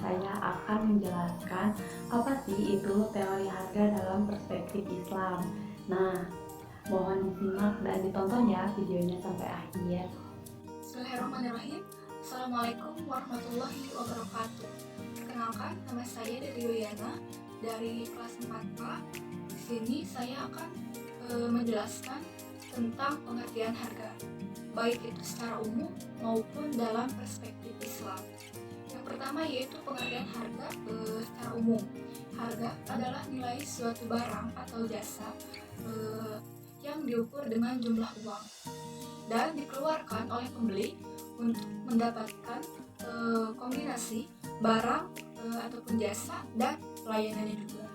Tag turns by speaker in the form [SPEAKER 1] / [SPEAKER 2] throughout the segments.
[SPEAKER 1] saya akan menjelaskan apa sih itu teori harga dalam perspektif Islam. Nah, mohon disimak dan ditonton ya videonya sampai akhir.
[SPEAKER 2] Bismillahirrahmanirrahim. Assalamualaikum warahmatullahi wabarakatuh. Perkenalkan, nama saya Dede Yoyana dari kelas 4A. Di sini saya akan menjelaskan tentang pengertian harga, baik itu secara umum maupun dalam perspektif Islam. Yang pertama yaitu pengertian harga secara umum. Harga adalah nilai suatu barang atau jasa yang diukur dengan jumlah uang dan dikeluarkan oleh pembeli untuk mendapatkan kombinasi barang ataupun jasa dan pelayanannya juga.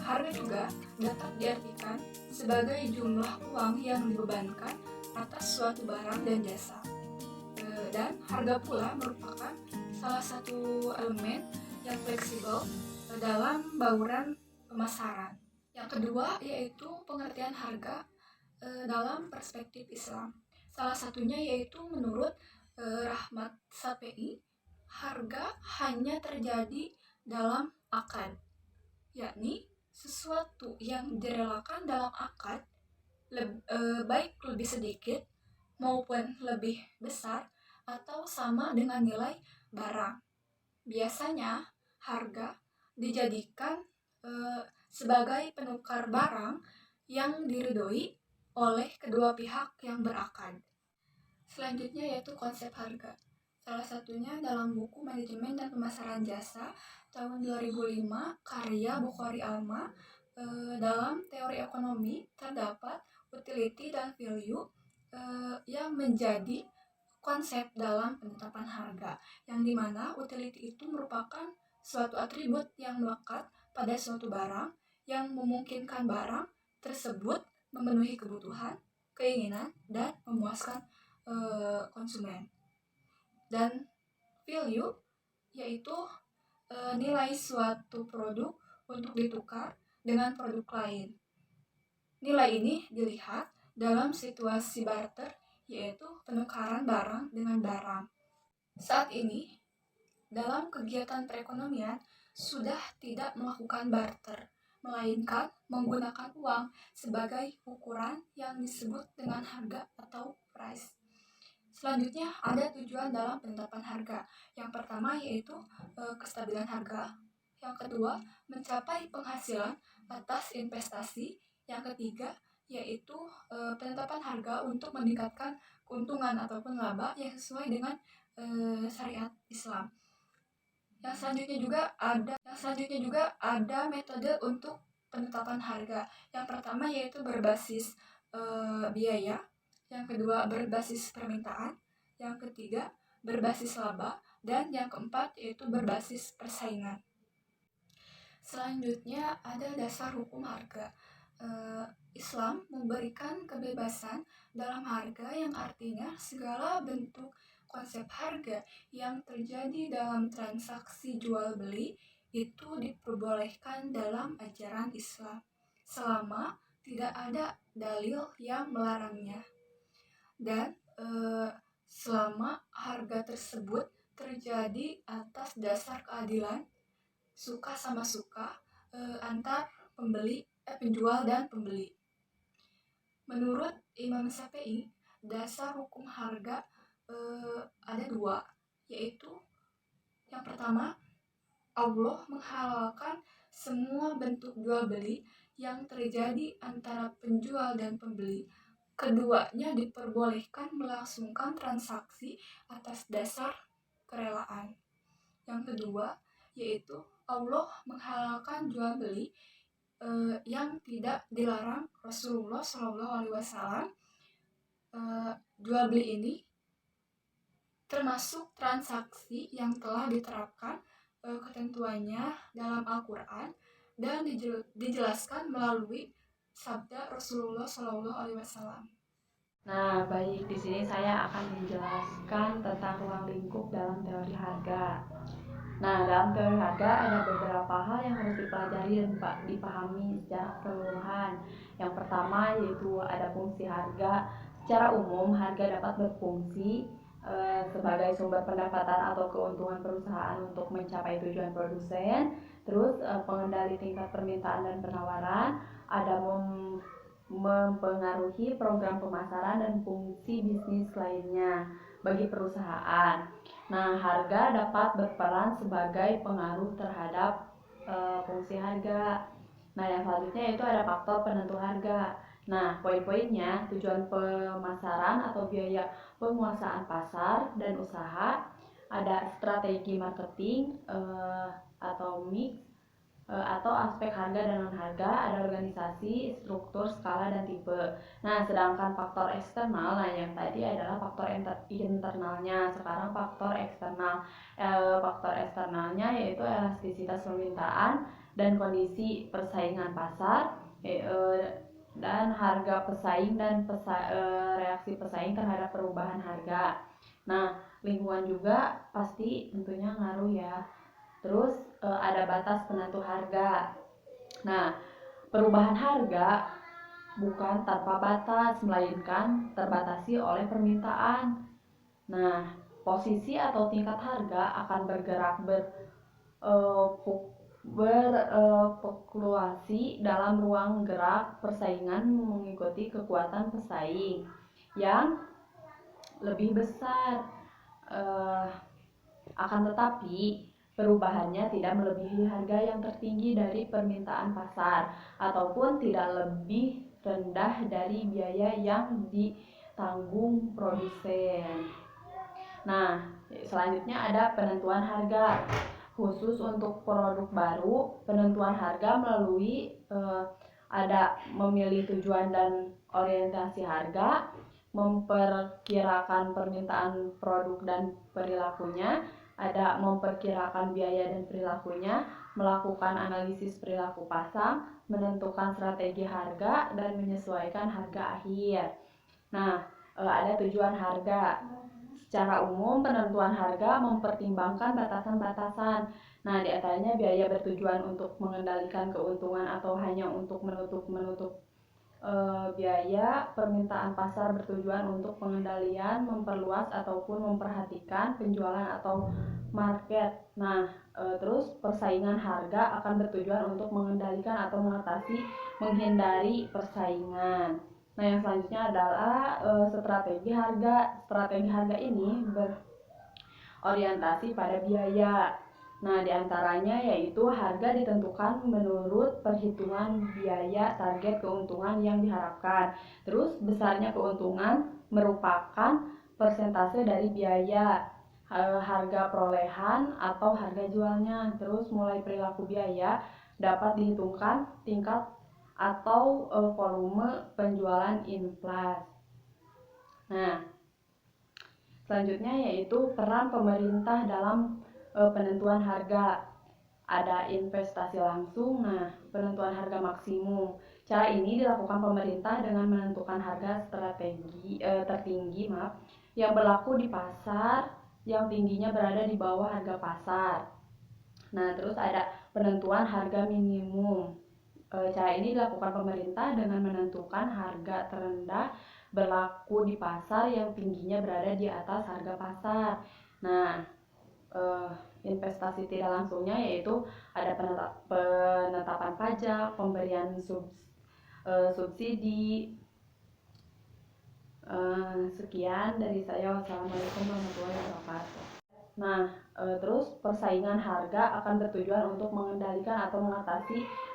[SPEAKER 2] Harga juga dapat diartikan sebagai jumlah uang yang dibebankan atas suatu barang dan jasa. Dan harga pula merupakan salah satu elemen yang fleksibel dalam bauran pemasaran. Yang kedua yaitu pengertian harga dalam perspektif Islam. Salah satunya yaitu menurut Rahmat Sape'i, harga hanya terjadi dalam akad, yakni sesuatu yang direlakan dalam akad baik lebih sedikit maupun lebih besar atau sama dengan nilai barang. Biasanya harga dijadikan sebagai penukar barang yang diridhoi oleh kedua pihak yang berakad. Selanjutnya yaitu konsep harga. Salah satunya dalam buku Manajemen dan Pemasaran Jasa tahun 2005 karya Bukhari Alma. Dalam teori ekonomi terdapat utility dan value yang menjadi konsep dalam penetapan harga, yang dimana utility itu merupakan suatu atribut yang melekat pada suatu barang yang memungkinkan barang tersebut memenuhi kebutuhan, keinginan, dan memuaskan konsumen. Dan value yaitu nilai suatu produk untuk ditukar dengan produk lain. Nilai ini dilihat dalam situasi barter, yaitu penukaran barang dengan barang. Saat ini, dalam kegiatan perekonomian sudah tidak melakukan barter, melainkan menggunakan uang sebagai ukuran yang disebut dengan harga atau price. Selanjutnya ada tujuan dalam penetapan harga. Yang pertama yaitu kestabilan harga. Yang kedua, mencapai penghasilan atas investasi. Yang ketiga yaitu penetapan harga untuk meningkatkan keuntungan ataupun laba yang sesuai dengan syariat Islam. Yang selanjutnya juga ada metode untuk penetapan harga. Yang pertama yaitu berbasis biaya. Yang kedua berbasis permintaan. Yang ketiga berbasis laba. Dan yang keempat yaitu berbasis persaingan. Selanjutnya ada dasar hukum harga. Islam memberikan kebebasan dalam harga, yang artinya segala bentuk konsep harga yang terjadi dalam transaksi jual beli itu diperbolehkan dalam ajaran Islam selama tidak ada dalil yang melarangnya, dan selama harga tersebut terjadi atas dasar keadilan suka sama suka antar penjual dan pembeli. Menurut Imam Syafi'i, dasar hukum harga ada dua, yaitu yang pertama, Allah menghalalkan semua bentuk jual beli yang terjadi antara penjual dan pembeli. Keduanya diperbolehkan melangsungkan transaksi atas dasar kerelaan. Yang kedua yaitu Allah menghalalkan jual beli yang tidak dilarang Rasulullah SAW. Jual beli ini termasuk transaksi yang telah diterapkan ketentuannya dalam Al-Quran dan dijelaskan melalui sabda Rasulullah SAW.
[SPEAKER 1] Nah, baik, di sini saya akan menjelaskan tentang ruang lingkup dalam teori harga. Nah, dalam teori harga ada beberapa hal yang harus dipelajari dan dipahami secara keseluruhan. Yang pertama yaitu ada fungsi harga. Secara umum, harga dapat berfungsi sebagai sumber pendapatan atau keuntungan perusahaan untuk mencapai tujuan produsen. Terus pengendali tingkat permintaan dan penawaran, ada mempengaruhi program pemasaran dan fungsi bisnis lainnya bagi perusahaan. Nah, harga dapat berperan sebagai pengaruh terhadap fungsi harga. Nah, yang selanjutnya itu ada faktor penentu harga. Nah, poin-poinnya, tujuan pemasaran atau biaya penguasaan pasar dan usaha, ada strategi marketing atau mix, atau aspek harga dan non harga, ada organisasi, struktur, skala, dan tipe. Nah, sedangkan faktor eksternal, nah yang tadi adalah faktor internalnya, sekarang faktor eksternal. Faktor eksternalnya yaitu elastisitas permintaan dan kondisi persaingan pasar, dan harga pesaing dan reaksi pesaing terhadap perubahan harga. Nah, lingkungan juga pasti tentunya ngaruh ya. Terus ada batas penentu harga. Nah, perubahan harga bukan tanpa batas, melainkan terbatasi oleh permintaan. Nah, posisi atau tingkat harga akan bergerak berfluktuasi dalam ruang gerak persaingan mengikuti kekuatan pesaing yang lebih besar. Akan tetapi perubahannya tidak melebihi harga yang tertinggi dari permintaan pasar ataupun tidak lebih rendah dari biaya yang ditanggung produsen. Nah, selanjutnya ada penentuan harga. Khusus untuk produk baru, penentuan harga melalui ada memilih tujuan dan orientasi harga, memperkirakan permintaan produk dan perilakunya, ada memperkirakan biaya dan perilakunya, melakukan analisis perilaku pasang, menentukan strategi harga, dan menyesuaikan harga akhir. Nah, ada tujuan harga. Secara umum, penentuan harga mempertimbangkan batasan-batasan. Nah, di antaranya biaya bertujuan untuk mengendalikan keuntungan atau hanya untuk menutup biaya, permintaan pasar bertujuan untuk pengendalian, memperluas ataupun memperhatikan penjualan atau market. Nah, terus persaingan harga akan bertujuan untuk mengendalikan atau menghindari persaingan. Nah, yang selanjutnya adalah strategi harga. Strategi harga ini berorientasi pada biaya. Nah, diantaranya yaitu harga ditentukan menurut perhitungan biaya, target, keuntungan yang diharapkan. Terus besarnya keuntungan merupakan persentase dari biaya, harga perolehan atau harga jualnya. Terus mulai perilaku biaya dapat dihitungkan tingkat atau volume penjualan inflasi. Nah, selanjutnya yaitu peran pemerintah dalam penentuan harga. Ada investasi langsung, nah penentuan harga maksimum. Cara ini dilakukan pemerintah dengan menentukan harga tertinggi yang berlaku di pasar yang tingginya berada di bawah harga pasar. Nah, terus ada penentuan harga minimum. Cara ini dilakukan pemerintah dengan menentukan harga terendah berlaku di pasar yang tingginya berada di atas harga pasar. Nah, investasi tidak langsungnya yaitu ada penetapan pajak, pemberian subsidi. Sekian dari saya. Wassalamualaikum warahmatullahi wabarakatuh. Nah, terus persaingan harga akan bertujuan untuk mengendalikan atau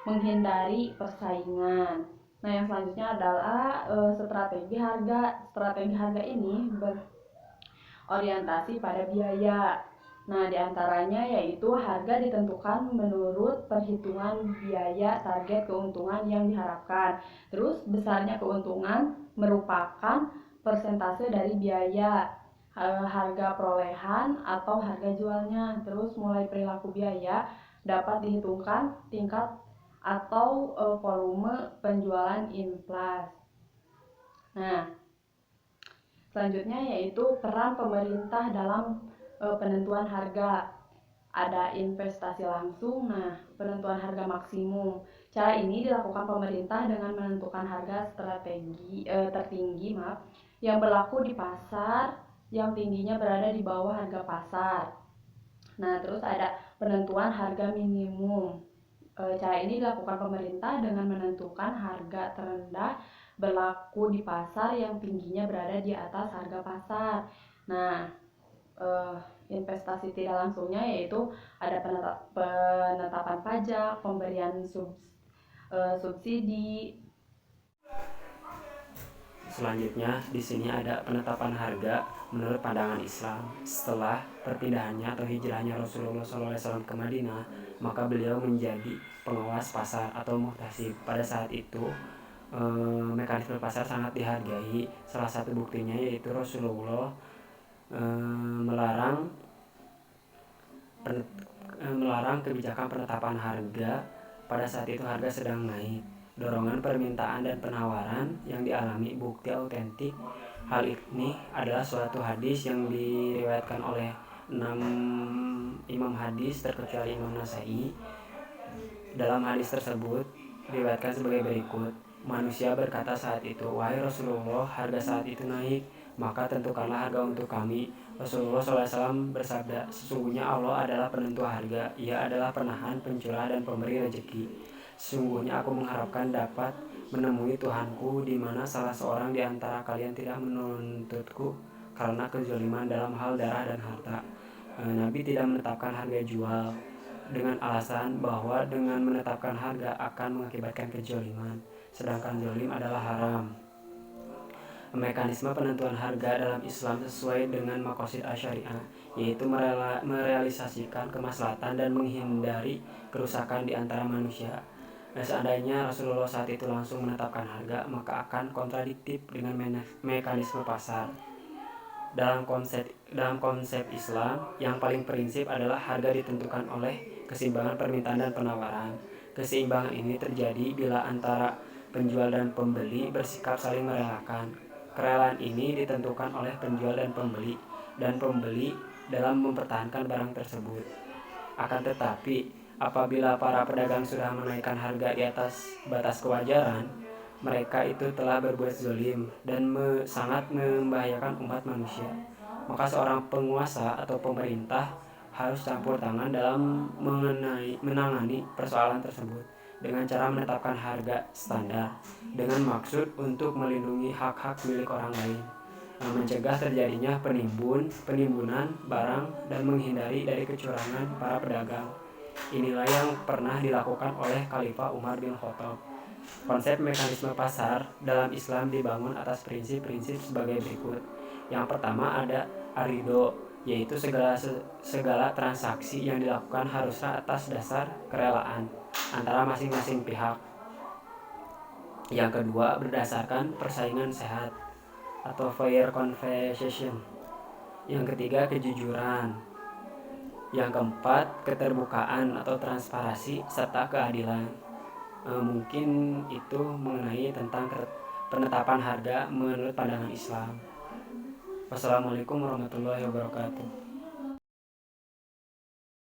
[SPEAKER 1] menghindari persaingan. Nah, yang selanjutnya adalah strategi harga. Strategi harga ini berorientasi pada biaya. Nah, diantaranya yaitu harga ditentukan menurut perhitungan biaya, target, keuntungan yang diharapkan. Terus besarnya keuntungan merupakan persentase dari biaya, harga perolehan atau harga jualnya. Terus mulai perilaku biaya dapat dihitungkan tingkat atau volume penjualan inflasi. Nah, selanjutnya yaitu peran pemerintah dalam penentuan harga. Ada investasi langsung, nah penentuan harga maksimum. Cara ini dilakukan pemerintah dengan menentukan harga tertinggi yang berlaku di pasar yang tingginya berada di bawah harga pasar. Nah, terus ada penentuan harga minimum. Cara ini dilakukan pemerintah dengan menentukan harga terendah berlaku di pasar yang tingginya berada di atas harga pasar. Nah, eh, investasi tidak langsungnya yaitu ada penetapan pajak, pemberian subsidi.
[SPEAKER 3] Selanjutnya, di sini ada penetapan harga menurut pandangan Islam. Setelah perpindahannya atau hijrahnya Rasulullah SAW ke Madinah, maka beliau menjadi pengawas pasar atau muhtasib. Pada saat itu, mekanisme pasar sangat dihargai. Salah satu buktinya yaitu Rasulullah melarang kebijakan penetapan harga. Pada saat itu harga sedang naik. Dorongan permintaan dan penawaran yang dialami bukti autentik. Hal ini adalah suatu hadis yang diriwayatkan oleh 6 imam hadis terkecuali Imam Nasai. Dalam hadis tersebut diriwayatkan sebagai berikut. Manusia berkata saat itu, "Wahai Rasulullah, harga saat itu naik, maka tentukanlah harga untuk kami." Rasulullah SAW bersabda, "Sesungguhnya Allah adalah penentu harga. Ia adalah penahan, pencurah, dan pemberi rezeki. Sesungguhnya aku mengharapkan dapat menemui Tuhanku di mana salah seorang di antara kalian tidak menuntutku karena kezaliman dalam hal darah dan harta." Nabi tidak menetapkan harga jual dengan alasan bahwa dengan menetapkan harga akan mengakibatkan kezaliman, sedangkan zalim adalah haram. Mekanisme penentuan harga dalam Islam sesuai dengan maqasid asy-syariah, yaitu merealisasikan kemaslahatan dan menghindari kerusakan di antara manusia. Seandainya Rasulullah saat itu langsung menetapkan harga, maka akan kontradiktif dengan mekanisme pasar. Dalam konsep Islam, yang paling prinsip adalah harga ditentukan oleh keseimbangan permintaan dan penawaran. Keseimbangan ini terjadi bila antara penjual dan pembeli bersikap saling merelakan. Kerelaan ini ditentukan oleh penjual dan pembeli dalam mempertahankan barang tersebut. Akan tetapi, apabila para pedagang sudah menaikkan harga di atas batas kewajaran, mereka itu telah berbuat zalim dan sangat membahayakan umat manusia. Maka seorang penguasa atau pemerintah harus campur tangan dalam menangani persoalan tersebut dengan cara menetapkan harga standar dengan maksud untuk melindungi hak-hak milik orang lain, mencegah terjadinya penimbunan barang dan menghindari dari kecurangan para pedagang. Inilah yang pernah dilakukan oleh Khalifah Umar bin Khattab. Konsep mekanisme pasar dalam Islam dibangun atas prinsip-prinsip sebagai berikut. Yang pertama ada arido, yaitu segala transaksi yang dilakukan haruslah atas dasar kerelaan antara masing-masing pihak. Yang kedua berdasarkan persaingan sehat atau fair competition. Yang ketiga kejujuran. Yang keempat keterbukaan atau transparansi serta keadilan. Mungkin itu mengenai tentang penetapan harga menurut pandangan Islam. Wassalamualaikum warahmatullahi wabarakatuh.